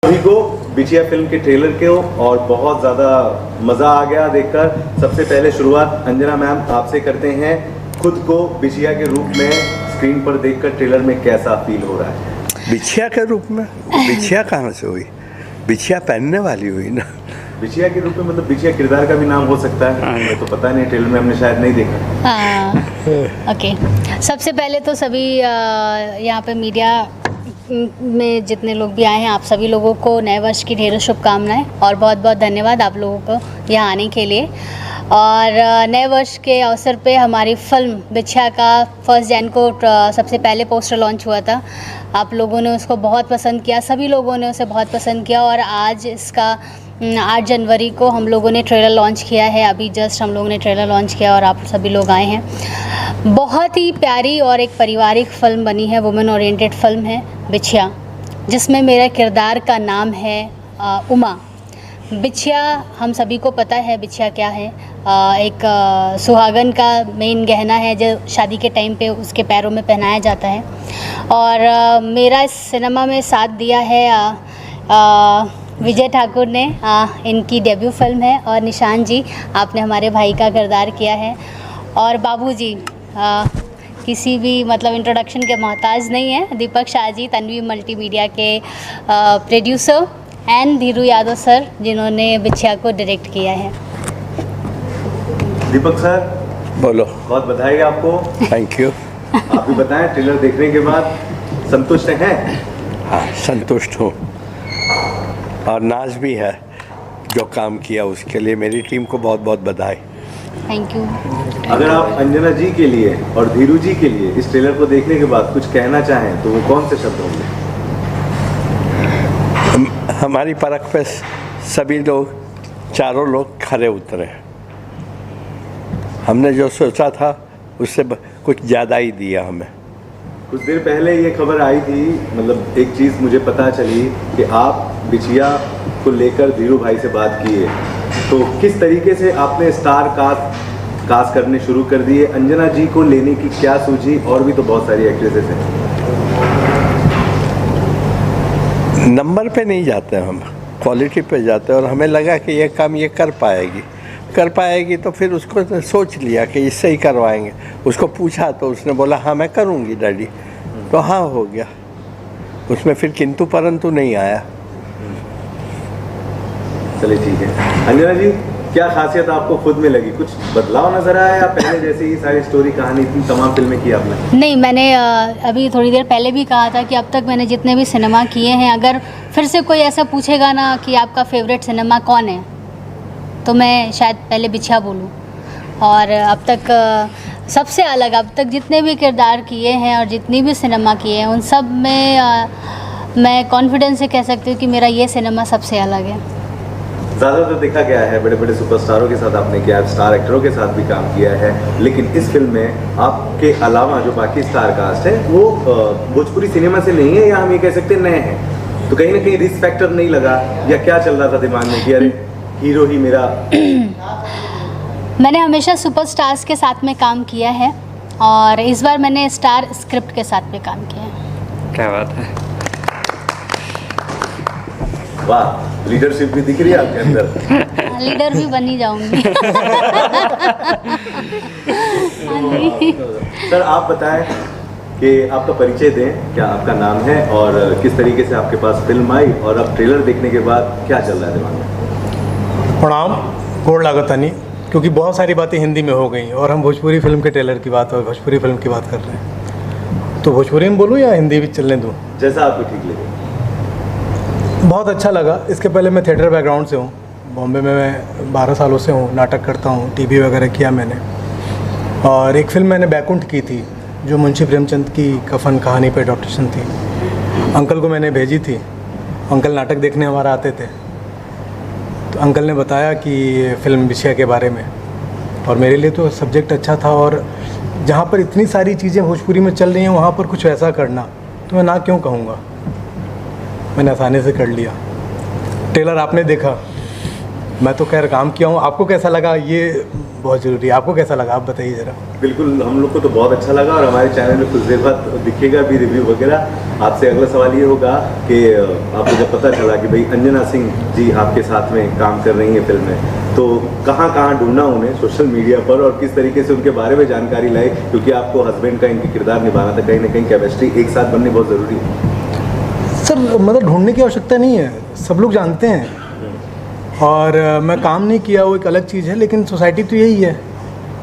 सभी को बिछिया फिल्म के ट्रेलर के और बहुत ज़्यादा मज़ा आ गया देखकर। सबसे पहले शुरुआत अंजना मैम आपसे करते हैं। खुद को बिछिया के रूप में स्क्रीन पर देखकर ट्रेलर में कैसा फील हो रहा है? बिछिया के रूप में? बिछिया कहाँ से हुई? बिछिया पहनने वाली हुई ना। बिछिया के रूप में मतलब बिछिया किरदार का भी नाम हो सकता है, हमें तो पता नहीं, ट्रेलर में हमने शायद नहीं देखा। ओके, सबसे पहले तो सभी यहाँ पे मीडिया में जितने लोग भी आए हैं, आप सभी लोगों को नए वर्ष की ढेरों शुभकामनाएं और बहुत बहुत धन्यवाद आप लोगों को यहाँ आने के लिए। और नए वर्ष के अवसर पे हमारी फिल्म बिछिया का 1 जनवरी को सबसे पहले पोस्टर लॉन्च हुआ था। आप लोगों ने उसको बहुत पसंद किया, सभी लोगों ने उसे बहुत पसंद किया और आज इसका 8 जनवरी को हम लोगों ने ट्रेलर लॉन्च किया है। अभी जस्ट हम लोगों ने ट्रेलर लॉन्च किया और आप सभी लोग आए हैं। बहुत ही प्यारी और एक पारिवारिक फिल्म बनी है, वुमेन ओरिएंटेड फिल्म है बिछिया, जिसमें मेरा किरदार का नाम है उमा। बिछिया हम सभी को पता है बिछिया क्या है। एक सुहागन का मेन गहना है जो शादी के टाइम पे उसके पैरों में पहनाया जाता है। और मेरा इस सिनेमा में साथ दिया है विजय ठाकुर ने, इनकी डेब्यू फिल्म है। और निशान जी, आपने हमारे भाई का किरदार किया है। और बाबूजी किसी भी मतलब इंट्रोडक्शन के मोहताज नहीं है, दीपक शाह जी, तन्वी मल्टीमीडिया के producer, and Dhiru Yadav sir जिन्होंने बिछिया को डायरेक्ट किया है। दीपक सर बोलो। बहुत बधाई आपको। Thank you. आप भी बताएं, ट्रेलर देखने के बाद संतुष्ट हैं? हाँ, संतुष्ट हूँ और नाज भी है जो काम किया उसके लिए। मेरी टीम को बहुत बहुत बधाई। Thank you. अगर आप अंजना जी के लिए और धीरू जी के लिए इस ट्रेलर को देखने के बाद कुछ कहना चाहें तो वो कौन से शब्द होंगे? हमारी परख पे सभी लोग, चारों लोग खरे उतरे। हमने जो सोचा था उससे कुछ ज़्यादा ही दिया हमें। कुछ देर पहले ये खबर आई थी, मतलब एक चीज़ मुझे पता चली कि आप बिछिया को लेकर धीरू भाई से बात किए, तो किस तरीके से आपने स्टार कास्ट करने शुरू कर दिए? अंजना जी को लेने की क्या सूझी? और भी तो बहुत सारी एक्ट्रेसेस हैं। नंबर पे नहीं जाते हम, क्वालिटी पे जाते हैं। और हमें लगा कि ये काम ये कर पाएगी तो फिर उसको सोच लिया कि इससे ही करवाएंगे। उसको पूछा तो उसने बोला हाँ मैं करूँगी डैडी, तो हाँ हो गया। उसमें फिर किंतु परंतु नहीं आया। चलिए ठीक है। अंजना जी, क्या खासियत आपको खुद में लगी? कुछ बदलाव नजर आया या पहले जैसे ही सारी स्टोरी कहानी इतनी तमाम फिल्में की आपने? नहीं, मैंने अभी थोड़ी देर पहले भी कहा था कि अब तक मैंने जितने भी सिनेमा किए हैं, अगर फिर से कोई ऐसा पूछेगा ना कि आपका फेवरेट सिनेमा कौन है, तो मैं शायद पहले बिछिया बोलूँ। और अब तक सबसे अलग, अब तक जितने भी किरदार किए हैं और जितनी भी सिनेमा किए हैं, उन सब में मैं कॉन्फिडेंस से कह सकती हूँ कि मेरा ये सिनेमा सबसे अलग है। ज़्यादातर देखा गया है बड़े बड़े सुपरस्टारों के साथ आपने किया, स्टार एक्टरों के साथ भी काम किया है, लेकिन इस फिल्म में आपके अलावा जो बाकी स्टार कास्ट है वो भोजपुरी सिनेमा से नहीं है, या हम ये कह सकते हैं नए हैं। तो कहीं ना कहीं रिस्क फैक्टर नहीं लगा, या क्या चल रहा था दिमाग में कि अरे हीरो ही मेरा? मैंने हमेशा सुपरस्टार्स के साथ में काम किया है और इस बार मैंने स्टार स्क्रिप्ट के साथ में काम किया है। क्या बात है। वाह, लीडरशिप भी दिख रही है आपके अंदर। लीडर भी बनी जाऊंगी। सर आप बताएं कि आपका परिचय दें, क्या आपका नाम है और किस तरीके से आपके पास फिल्म आई, और अब ट्रेलर देखने के बाद क्या चल रहा है दिमाग में? प्रणाम, गोड़ लागतानी, क्योंकि बहुत सारी बातें हिंदी में हो गई और हम भोजपुरी फिल्म के ट्रेलर की बात और भोजपुरी फिल्म की बात कर रहे हैं, तो भोजपुरी में बोलूँ या हिंदी भी चलने दूँ? जैसा आपको ठीक लगे। बहुत अच्छा लगा। इसके पहले मैं थिएटर बैकग्राउंड से हूँ, बॉम्बे में मैं 12 सालों से हूँ, नाटक करता हूँ, टीवी वगैरह किया मैंने। और एक फिल्म मैंने बैकुंठ की थी जो मुंशी प्रेमचंद की कफन कहानी पे एडॉप्टेशन थी। अंकल को मैंने भेजी थी, अंकल नाटक देखने हमारा आते थे, तो अंकल ने बताया कि ये फिल्म बिछिया के बारे में, और मेरे लिए तो सब्जेक्ट अच्छा था। और जहाँ पर इतनी सारी चीज़ें भोजपुरी में चल रही हैं वहाँ पर कुछ ऐसा करना, तो मैं ना क्यों कहूँगा। मैंने आसानी से कर लिया। ट्रेलर आपने देखा, मैं तो खैर काम किया हूँ, आपको कैसा लगा ये बहुत ज़रूरी है, आपको कैसा लगा आप बताइए ज़रा। बिल्कुल, हम लोग को तो बहुत अच्छा लगा और हमारे चैनल में कुछ देर बाद दिखेगा भी रिव्यू वगैरह। आपसे अगला सवाल ये होगा कि आपको जब पता चला कि भाई अंजना सिंह जी आपके साथ में काम कर रही हैं फिल्म में, तो कहाँ कहाँ ढूंढना उन्हें सोशल मीडिया पर और किस तरीके से उनके बारे में जानकारी लाई, क्योंकि आपको हस्बैंड का इनकी किरदार निभाना था, कहीं ना कहीं केमिस्ट्री एक साथ बननी बहुत ज़रूरी है। सर मतलब ढूंढने की आवश्यकता नहीं है, सब लोग जानते हैं। और मैं काम नहीं किया वो एक अलग चीज़ है, लेकिन सोसाइटी तो यही है,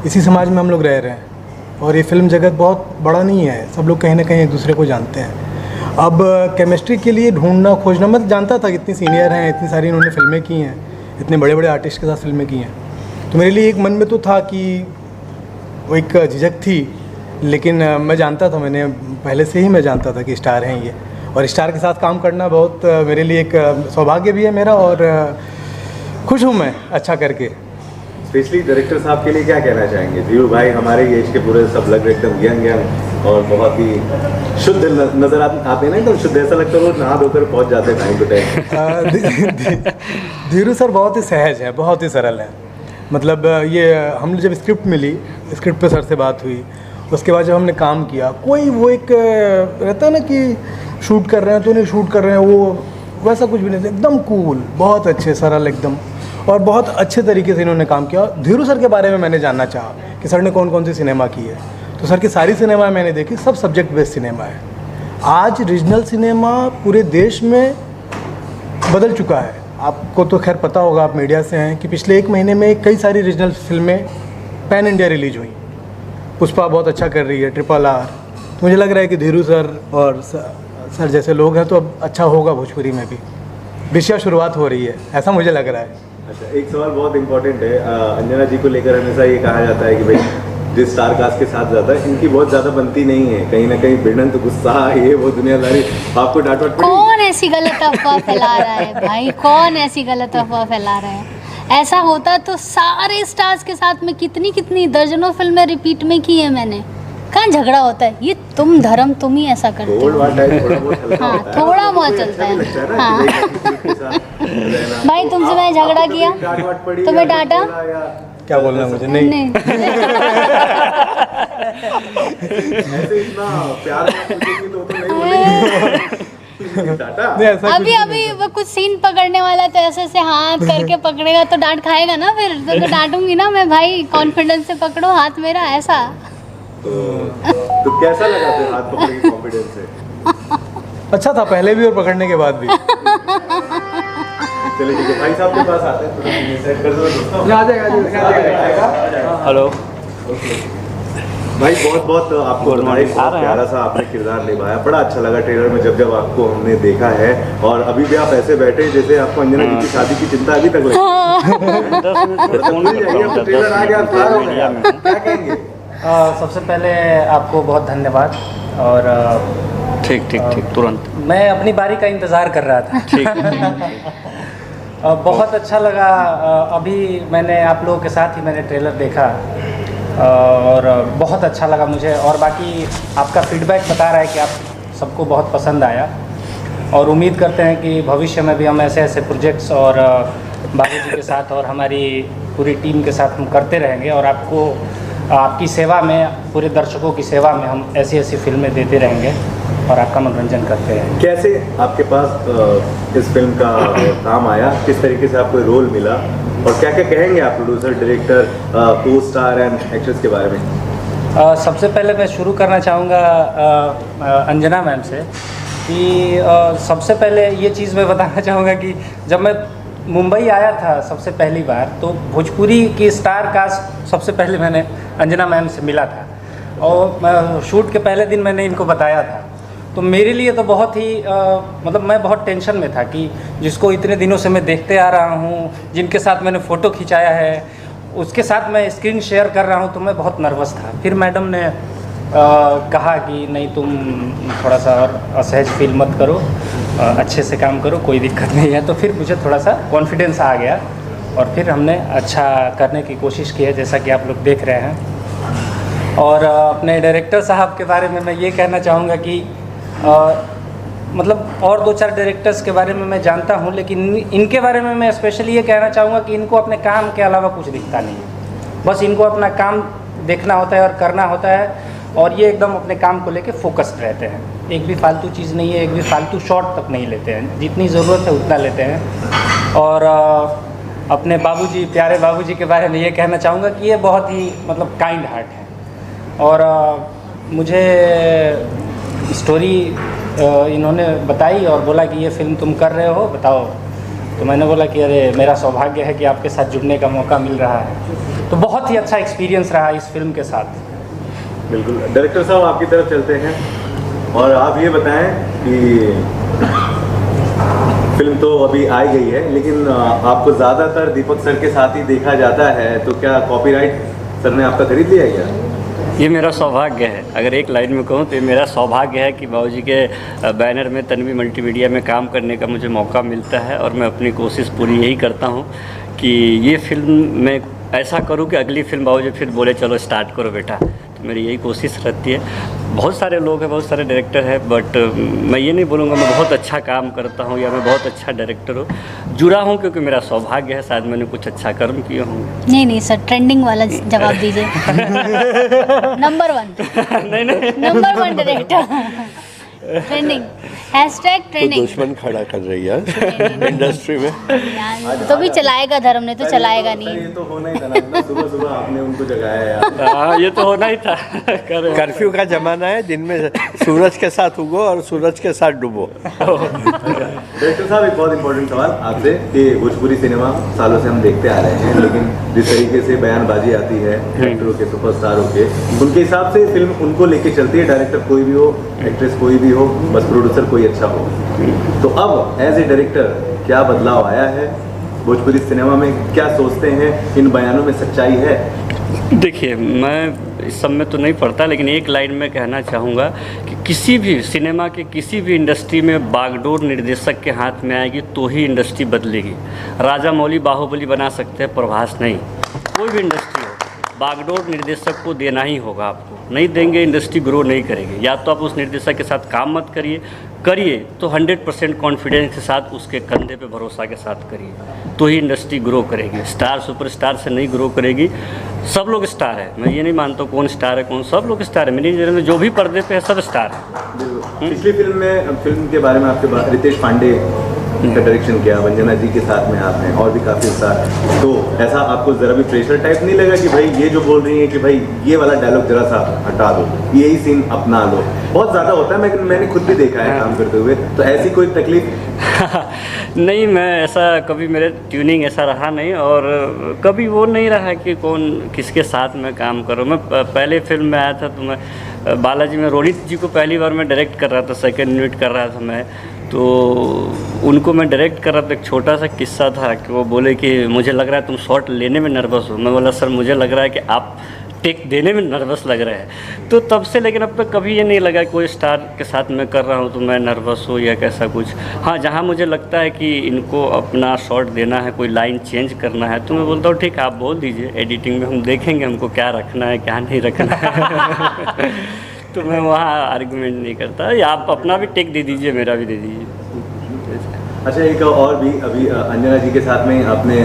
इसी समाज में हम लोग रह रहे हैं और ये फिल्म जगत बहुत बड़ा नहीं है, सब लोग कहीं ना कहीं एक दूसरे को जानते हैं। अब केमिस्ट्री के लिए ढूंढना खोजना, मैं जानता था कि इतनी सीनियर हैं, इतनी सारी इन्होंने फिल्में की हैं, इतने बड़े बड़े आर्टिस्ट के साथ फिल्में की हैं, तो मेरे लिए एक मन में तो था कि वो एक झिझक थी, लेकिन मैं जानता था, मैंने पहले से ही मैं जानता था कि स्टार हैं ये, और स्टार के साथ काम करना बहुत मेरे लिए एक सौभाग्य भी है मेरा, और खुश हूँ मैं अच्छा करके। स्पेशली डायरेक्टर साहब के लिए क्या कहना चाहेंगे? धीरू भाई हमारे एज के पूरे सब लग रहे एकदम यंग और बहुत ही शुद्ध नजर आते हैं ना, एकदम शुद्ध, ऐसा लगता है वो नहा धोकर पहुँच जाते हैं time to time. Dheeru sir बहुत ही सहज है, बहुत ही सरल है। मतलब ये हम जब स्क्रिप्ट मिली, स्क्रिप्ट पे सर से बात हुई, उसके बाद जब हमने काम किया, कोई वो एक रहता है ना कि शूट कर रहे हैं तो नहीं शूट कर रहे हैं, वो वैसा कुछ भी नहीं था, एकदम कूल, बहुत अच्छे सरल एकदम, और बहुत अच्छे तरीके से इन्होंने काम किया। धीरू सर के बारे में मैंने जानना चाहा कि सर ने कौन कौन सी सिनेमा की है, तो सर की सारी सिनेमा मैंने देखी, सब सब्जेक्ट बेस्ड सिनेमा है। आज रीजनल सिनेमा पूरे देश में बदल चुका है। आपको तो खैर पता होगा, आप मीडिया से हैं, कि पिछले 1 महीने में कई सारी रीजनल फिल्में पैन इंडिया रिलीज हुई। पुष्पा बहुत अच्छा कर रही है, RRR, तो मुझे लग रहा है कि धीरू सर और सर जैसे लोग हैं तो अब अच्छा होगा भोजपुरी में भी, विषय शुरुआत हो रही है, ऐसा मुझे लग रहा है। अच्छा, एक सवाल बहुत इंपॉर्टेंट है, अंजना जी को लेकर हमेशा ये कहा जाता है कि भाई जिस स्टार कास्ट के साथ जाता है इनकी बहुत ज़्यादा बनती नहीं है, कहीं ना कहीं भिड़ंत, गुस्सा, ये वो दुनियादारी, आपको डांट वाट पड़ी? कौन ऐसी गलत अफवाह फैला रहा है भाई, कौन ऐसी गलत अफवाह फैला रहा है? ऐसा होता तो सारे स्टार्स के साथ में कितनी कितनी दर्जनों फिल्में रिपीट में की है मैंने। कहाँ झगड़ा होता है? ये तुम धर्म तुम ही ऐसा करते हो। हाँ, थोड़ा बहुत चलता है। हाँ भाई, तुमसे मैं झगड़ा किया, तुम्हें डांटा, क्या बोलना है मुझे? नहीं ऐसे इतना प्यार से पूछेंगी तो नहीं बोलेंगी डांटा। अभी वो कुछ सीन पकड़ने वाला तो ऐसे से हाथ करके पकड़ेगा तो डांट खाएगा ना, फिर तो डांटूंगी ना मैं, भाई कॉन्फिडेंस से पकड़ो हाथ मेरा, ऐसा। तो कैसा लगा फिर हाथ पकड़ने के कॉन्फिडेंस से? अच्छा था पहले भी और पकड़ने के बाद भी। चलिए ठीक है, भाई साहब के पास आते हैं, थोड़ा सेट कर दो। हेलो भाई, बहुत बहुत आपको बधाई, बहुत प्यारा सा आपने किरदार निभाया, बड़ा अच्छा लगा ट्रेलर में जब आपको हमने देखा है, और अभी भी आप ऐसे बैठे हैं जैसे आपको अंजना जी की शादी की चिंता अभी तक लगी। ट्रेलर आ गया, क्या कहेंगे? सबसे पहले आपको बहुत धन्यवाद, और ठीक ठीक ठीक, तुरंत मैं अपनी बारी का इंतज़ार कर रहा था। ठीक बहुत अच्छा लगा। अभी मैंने आप लोगों के साथ ही मैंने ट्रेलर देखा और बहुत अच्छा लगा मुझे, और बाकी आपका फीडबैक बता रहा है कि आप सबको बहुत पसंद आया, और उम्मीद करते हैं कि भविष्य में भी हम ऐसे ऐसे प्रोजेक्ट्स और बाबू जी के साथ और हमारी पूरी टीम के साथ हम करते रहेंगे, और आपको आपकी सेवा में, पूरे दर्शकों की सेवा में हम ऐसी ऐसी फिल्में देते रहेंगे और आपका मनोरंजन करते हैं। कैसे आपके पास इस फिल्म का काम आया, किस तरीके से आपको रोल मिला, और क्या क्या कहेंगे आप प्रोड्यूसर, डायरेक्टर, को स्टार एंड एक्ट्रेस के बारे में? सबसे पहले मैं शुरू करना चाहूँगा अंजना मैम से कि सबसे पहले ये चीज़ मैं बताना चाहूँगा कि जब मैं मुंबई आया था सबसे पहली बार, तो भोजपुरी की स्टार कास्ट सबसे पहले मैंने अंजना मैम से मिला था, और शूट के पहले दिन मैंने इनको बताया था, तो मेरे लिए तो बहुत ही मतलब मैं बहुत टेंशन में था कि जिसको इतने दिनों से मैं देखते आ रहा हूँ, जिनके साथ मैंने फ़ोटो खिंचाया है, उसके साथ मैं स्क्रीन शेयर कर रहा हूँ, तो मैं बहुत नर्वस था। फिर मैडम ने कहा कि नहीं, तुम थोड़ा सा और असहज फील मत करो, अच्छे से काम करो, कोई दिक्कत नहीं है। तो फिर मुझे थोड़ा सा कॉन्फिडेंस आ गया, और फिर हमने अच्छा करने की कोशिश की है, जैसा कि आप लोग देख रहे हैं। और अपने डायरेक्टर साहब के बारे में मैं ये कहना चाहूँगा कि मतलब और 2-4 डायरेक्टर्स के बारे में मैं जानता हूँ, लेकिन इनके बारे में मैं स्पेशली ये कहना चाहूँगा कि इनको अपने काम के अलावा कुछ दिखता नहीं है। बस इनको अपना काम देखना होता है और करना होता है, और ये एकदम अपने काम को लेके फोकस्ड रहते हैं। एक भी फालतू चीज़ नहीं है, एक भी फालतू शॉट तक नहीं लेते हैं, जितनी ज़रूरत है उतना लेते हैं। और अपने बाबूजी, प्यारे बाबूजी के बारे में ये कहना चाहूँगा कि ये बहुत ही मतलब काइंड हार्ट है। और मुझे स्टोरी इन्होंने बताई और बोला कि ये फ़िल्म तुम कर रहे हो, बताओ। तो मैंने बोला कि अरे मेरा सौभाग्य है कि आपके साथ जुड़ने का मौका मिल रहा है। तो बहुत ही अच्छा एक्सपीरियंस रहा इस फिल्म के साथ। बिल्कुल। डायरेक्टर साहब आपकी तरफ चलते हैं और आप ये बताएं कि फिल्म तो अभी आई गई है, लेकिन आपको ज़्यादातर दीपक सर के साथ ही देखा जाता है, तो क्या कॉपीराइट सर ने आपका खरीद लिया क्या? ये मेरा सौभाग्य है। अगर एक लाइन में कहूँ तो ये मेरा सौभाग्य है कि बाबूजी के बैनर में तन्वी मल्टीमीडिया में काम करने का मुझे मौका मिलता है, और मैं अपनी कोशिश पूरी यही करता हूँ कि ये फिल्म मैं ऐसा करूँ कि अगली फिल्म बाबूजी फिर बोले चलो स्टार्ट करो बेटा। तो मेरी यही कोशिश रहती है। बहुत सारे लोग हैं, बहुत सारे डायरेक्टर हैं, बट मैं ये नहीं बोलूँगा मैं बहुत अच्छा काम करता हूँ या मैं बहुत अच्छा डायरेक्टर हूँ। जुड़ा हूँ क्योंकि मेरा सौभाग्य है, शायद मैंने कुछ अच्छा कर्म किया हूँ। नहीं सर, ट्रेंडिंग वाला जवाब दीजिए। नंबर 1 नहीं नंबर 1 डायरेक्टर। ट्रेंडिंग हैशटैग तो ट्रेंडिंग। दुश्मन खड़ा कर रही है इंडस्ट्री में। तो भी चलाएगा धर्म, नहीं तो चलाएगा सर, नहीं। ये तो होना ही था ना, सुबह सुबह आपने उनको जगाया यार। हाँ, ये तो होना ही था। कर्फ्यू का जमाना है, दिन में सूरज के साथ उगो और सूरज के साथ डूबो। डायरेक्टर साहब, एक बहुत इंपॉर्टेंट सवाल आपसे कि भोजपुरी सिनेमा सालों से हम देखते आ रहे हैं, लेकिन जिस तरीके से बयानबाजी आती है एक्टरों के, सुपरस्टारों के, उनके हिसाब से फिल्म उनको लेके चलती है, डायरेक्टर कोई भी हो, एक्ट्रेस कोई भी हो, बस प्रोड्यूसर कोई अच्छा हो। तो अब एज ए डायरेक्टर क्या बदलाव आया है भोजपुरी सिनेमा में? क्या सोचते हैं, इन बयानों में सच्चाई है? देखिए, मैं इस सब में तो नहीं पढ़ता, लेकिन एक लाइन में कहना चाहूँगा कि किसी भी सिनेमा के किसी भी इंडस्ट्री में बागडोर निर्देशक के हाथ में आएगी तो ही इंडस्ट्री बदलेगी। राजा मौली बाहुबली बना सकते हैं, प्रभास नहीं। कोई भी इंडस्ट्री हो, बागडोर निर्देशक को देना ही होगा। आपको नहीं देंगे इंडस्ट्री ग्रो नहीं करेगी। या तो आप उस निर्देशक के साथ काम मत करिए तो 100% कॉन्फिडेंस के साथ उसके कंधे पे भरोसा के साथ करिए, तो ही इंडस्ट्री ग्रो करेगी। स्टार सुपरस्टार से नहीं ग्रो करेगी। सब लोग स्टार है, मैं ये नहीं मानता कौन स्टार है कौन, सब लोग स्टार है। मेरी नज़र में जो भी पर्दे पे है सब स्टार है। पिछली फिल्म के बारे में आपके बात, रितेश पांडे का डायरेक्शन किया, वंजना जी के साथ में आपने, और भी काफ़ी स्टार। तो ऐसा आपको ज़रा भी प्रेशर टाइप नहीं लगा कि भाई ये जो बोल रही है कि भाई ये वाला डायलॉग जरा सा हटा दो, यही सीन अपना लो? बहुत ज़्यादा होता है, मैंने खुद भी देखा है काम करते हुए। तो ऐसी कोई तकलीफ? नहीं, मैं ऐसा कभी, मेरे ट्यूनिंग ऐसा रहा नहीं, और कभी वो नहीं रहा कि कौन किसके साथ मैं काम करूँ। मैं पहले फिल्म में आया था तो मैं बालाजी में रोहित जी को पहली बार मैं डायरेक्ट कर रहा था, सेकंड यूनिट कर रहा था मैं। तो उनको मैं डायरेक्ट कर रहा था। एक छोटा सा किस्सा था कि वो बोले कि मुझे लग रहा है तुम शॉट लेने में नर्वस हो। मैं बोला सर मुझे लग रहा है कि आप टेक देने में नर्वस लग रहा है। तो तब से लेकिन अब तक कभी ये नहीं लगा कोई स्टार के साथ मैं कर रहा हूँ तो मैं नर्वस हूँ या कैसा कुछ। हाँ, जहाँ मुझे लगता है कि इनको अपना शॉट देना है, कोई लाइन चेंज करना है, तो मैं बोलता हूँ ठीक है आप बोल दीजिए, एडिटिंग में हम देखेंगे हमको क्या रखना है क्या नहीं रखना है। तो मैं वहाँ आर्गुमेंट नहीं करता, या आप अपना भी टेक दे दीजिए मेरा भी दे दीजिए। अच्छा, एक और भी अभी अंजना जी के साथ में आपने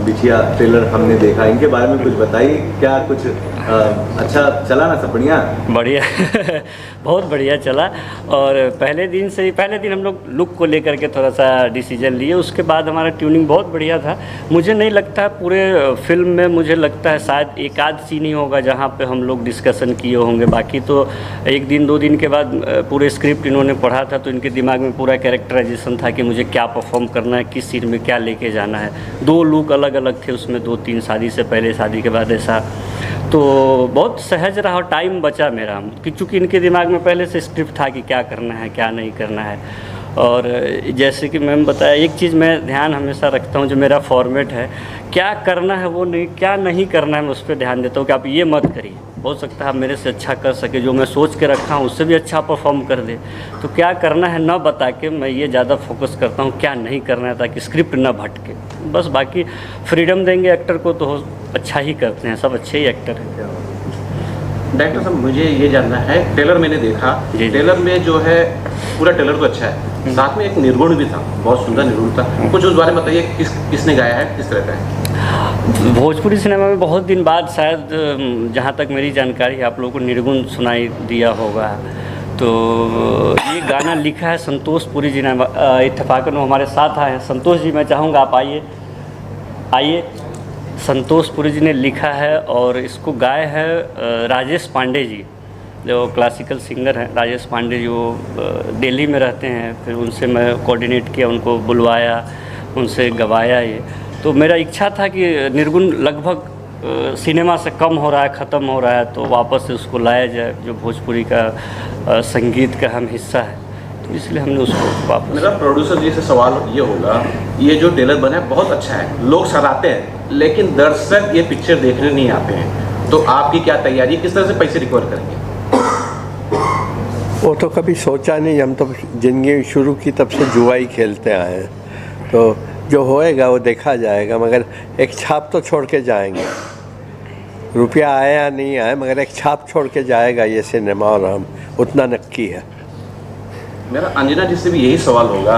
बिछिया ट्रेलर हमने देखा, इनके बारे में कुछ बताइए। क्या कुछ अच्छा चला ना? सब बढ़िया बढ़िया बहुत बढ़िया चला। और पहले दिन हम लोग लुक को लेकर के थोड़ा सा डिसीजन लिए, उसके बाद हमारा ट्यूनिंग बहुत बढ़िया था। मुझे नहीं लगता पूरे फिल्म में, मुझे लगता है शायद एक आध सीन ही होगा जहाँ पे हम लोग डिस्कशन किए होंगे। बाकी तो एक दिन 2 दिन के बाद पूरे स्क्रिप्ट इन्होंने पढ़ा था तो इनके दिमाग में पूरा कैरेक्टराइजेशन था कि मुझे क्या परफॉर्म करना है, किस सीन में क्या लेके जाना है। 2 लुक अलग अलग थे उसमें, 2-3 शादी से पहले, शादी के बाद, ऐसा। तो बहुत सहज रहा और टाइम बचा मेरा, क्योंकि इनके दिमाग में पहले से स्क्रिप्ट था कि क्या करना है क्या नहीं करना है। और जैसे कि मैम बताया, एक चीज़ मैं ध्यान हमेशा रखता हूँ, जो मेरा फॉर्मेट है, क्या करना है वो नहीं, क्या नहीं करना है मैं उस पर ध्यान देता हूँ कि आप ये मत करिए। हो सकता है आप मेरे से अच्छा कर सके, जो मैं सोच के रखा हूँ उससे भी अच्छा परफॉर्म कर दे। तो क्या करना है न बता के मैं ये ज़्यादा फोकस करता हूँ क्या नहीं करना है, ताकि स्क्रिप्ट न भटके। बस बाकी फ्रीडम देंगे एक्टर को तो अच्छा ही करते हैं, सब अच्छे ही एक्टर हैं। डायरेक्टर साहब मुझे ये जानना है, ट्रेलर मैंने देखा, जी। ट्रेलर में जो है पूरा ट्रेलर तो अच्छा है, साथ में एक निर्गुण भी था, बहुत सुंदर निर्गुण था, कुछ उस बारे में बताइए, किसने गाया है, किस तरह का है? भोजपुरी सिनेमा में बहुत दिन बाद शायद जहाँ तक मेरी जानकारी है आप लोगों को निर्गुण सुनाई दिया होगा। तो ये गाना लिखा है संतोष पुरी जी ने, इत्तेफाकन वो हमारे साथ आए हैं। संतोष जी, मैं चाहूँगा आप आइए। संतोष पुरी जी ने लिखा है और इसको गाए हैं राजेश पांडे जी, जो क्लासिकल सिंगर हैं। राजेश पांडे जी वो दिल्ली में रहते हैं, फिर उनसे मैं कोऑर्डिनेट किया, उनको बुलवाया, उनसे गवाया ये। तो मेरा इच्छा था कि निर्गुण लगभग सिनेमा से कम हो रहा है, ख़त्म हो रहा है, तो वापस से उसको लाया जाए, जो भोजपुरी का संगीत का अहम हिस्सा है, तो इसलिए हमने उसको वापस। मेरा प्रोड्यूसर जी से सवाल ये होगा, ये जो ट्रेलर बना है बहुत अच्छा है, लोग सराहते हैं, लेकिन दर्शक ये पिक्चर देखने नहीं आते हैं, तो आपकी क्या तैयारी, किस तरह से पैसे रिकवर करेंगे? वो तो कभी सोचा नहीं, हम तो जिंदगी शुरू की तब से जुआ ही खेलते आए हैं, तो जो होएगा वो देखा जाएगा, मगर एक छाप तो छोड़ के जाएंगे। रुपया आए या नहीं आए, मगर एक छाप छोड़ के जाएगा ये सिनेमा, और हम उतना नक्की है। मेरा अंजना जी से भी यही सवाल होगा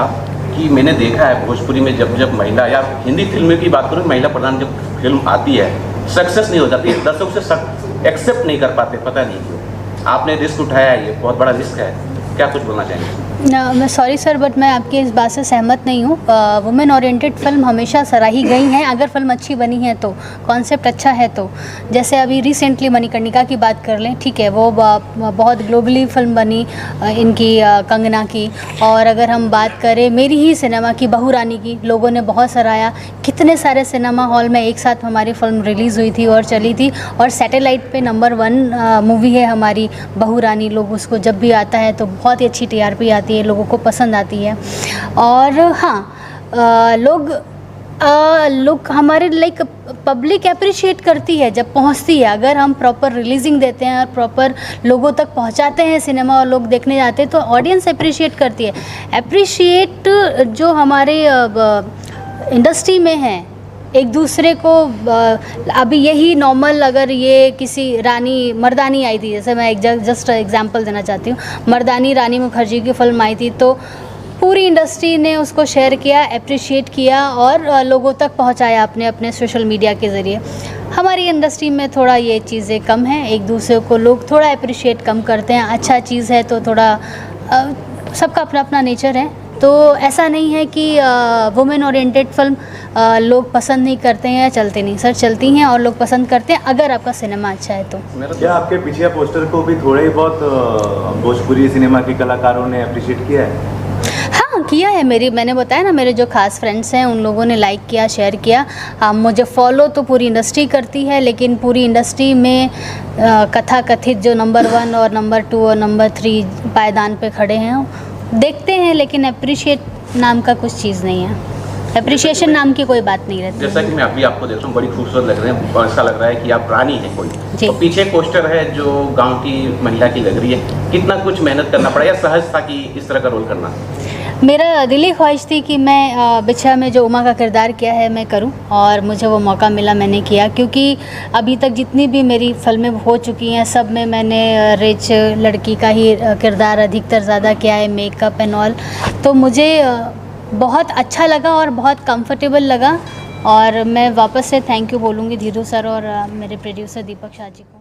कि मैंने देखा है भोजपुरी में जब महिला, या हिंदी फिल्म की बात करूँ, महिला प्रधान जब फिल्म आती है सक्सेस नहीं हो जाती है, दर्शक से एक्सेप्ट नहीं कर पाते, पता नहीं क्यों। आपने रिस्क उठाया है, ये बहुत बड़ा रिस्क है, क्या कुछ बोलना चाहेंगे? मैं सॉरी सर, बट मैं आपकी इस बात से सहमत नहीं हूँ। वुमेन ओरिएंटेड फिल्म हमेशा सराही गई हैं, अगर फिल्म अच्छी बनी है तो, कॉन्सेप्ट अच्छा है तो। जैसे अभी रिसेंटली मणिकर्णिका की बात कर लें, ठीक है, वो बहुत ग्लोबली फिल्म बनी इनकी, कंगना की। और अगर हम बात करें मेरी ही सिनेमा की, बहू रानी की, लोगों ने बहुत सराहा। कितने सारे सिनेमा हॉल में एक साथ हमारी फिल्म रिलीज़ हुई थी और चली थी, और सैटेलाइट पे नंबर 1 मूवी है हमारी बहू रानी। लोग उसको जब भी आता है तो बहुत ही अच्छी TRP आती है, लोगों को पसंद आती है। और हाँ, लोग हमारे लाइक पब्लिक अप्रिशिएट करती है जब पहुंचती है। अगर हम प्रॉपर रिलीजिंग देते हैं और प्रॉपर लोगों तक पहुंचाते हैं सिनेमा, और लोग देखने जाते हैं, तो ऑडियंस अप्रिशिएट करती है। अप्रिशिएट जो हमारे इंडस्ट्री में है, एक दूसरे को, अभी यही नॉर्मल, अगर ये किसी मर्दानी आई थी, जैसे मैं एक जस्ट एग्जांपल देना चाहती हूँ, मर्दानी रानी मुखर्जी की फिल्म आई थी, तो पूरी इंडस्ट्री ने उसको शेयर किया, अप्रिशिएट किया और लोगों तक पहुंचाया अपने अपने सोशल मीडिया के ज़रिए। हमारी इंडस्ट्री में थोड़ा ये चीज़ें कम हैं, एक दूसरे को लोग थोड़ा अप्रिशिएट कम करते हैं। अच्छा चीज़ है तो थोड़ा, सबका अपना अपना नेचर है, तो ऐसा नहीं है कि वुमेन ओरिएंटेड फिल्म लोग पसंद नहीं करते हैं या चलती नहीं। सर, चलती हैं और लोग पसंद करते हैं, अगर आपका सिनेमा अच्छा है तो। क्या आपके पीछे पोस्टर को भी थोड़ा ही बहुत भोजपुरी सिनेमा के कलाकारों ने अप्रिशिएट किया है? हाँ, किया है। मैंने बताया ना, मेरे जो खास फ्रेंड्स हैं उन लोगों ने लाइक किया, शेयर किया। मुझे फॉलो तो पूरी इंडस्ट्री करती है, लेकिन पूरी इंडस्ट्री में कथा कथित जो नंबर 1 और नंबर 2 और नंबर 3 पायदान पे खड़े हैं, देखते हैं, लेकिन अप्रिशिएट नाम का कुछ चीज़ नहीं है, अप्रिशिएशन नाम की कोई बात नहीं रहती। जैसा कि मैं अभी आपको देख रहा हूँ, बड़ी खूबसूरत लग रहे हैं, ऐसा लग रहा है कि आप रानी हैं कोई। जी। तो पीछे पोस्टर है जो गांव की महिला की लग रही है, कितना कुछ मेहनत करना पड़ा या सहज था कि इस तरह का रोल करना? मेरा दिली ख्वाहिश थी कि मैं बिछा में जो उमा का किरदार किया है मैं करूं, और मुझे वो मौका मिला, मैंने किया। क्योंकि अभी तक जितनी भी मेरी फिल्में हो चुकी हैं, सब में मैंने रिच लड़की का ही किरदार अधिकतर ज़्यादा किया है, मेकअप एंड ऑल। तो मुझे बहुत अच्छा लगा और बहुत कंफर्टेबल लगा, और मैं वापस से थैंक यू बोलूँगी धीरू सर और मेरे प्रोड्यूसर दीपक शाह जी को।